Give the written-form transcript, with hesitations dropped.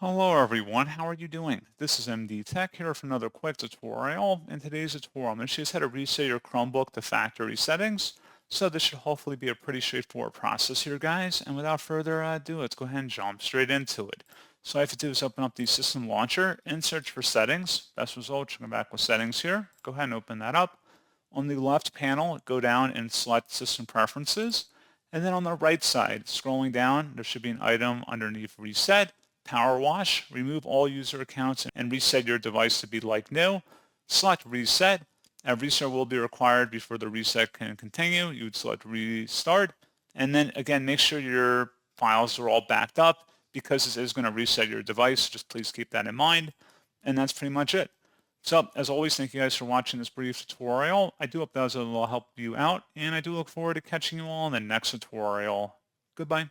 Hello everyone, how are you doing? This is MD Tech here for another quick tutorial. In today's tutorial, I'm going to show you how to reset your Chromebook to factory settings. So this should hopefully be a pretty straightforward process here, guys. And without further ado, let's go ahead and jump straight into it. So all I have to do is open up the system launcher and search for settings. Best result, come back with settings here. Go ahead and open that up. On the left panel, go down and select system preferences. And then on the right side, scrolling down, there should be an item underneath reset. Power wash, remove all user accounts and reset your device to be like new. Select reset. A reset will be required before the reset can continue. You would select restart. And then again, make sure your files are all backed up because this is going to reset your device. Just please keep that in mind. And that's pretty much it. So as always, thank you guys for watching this brief tutorial. I do hope that will help you out, and I do look forward to catching you all in the next tutorial. Goodbye.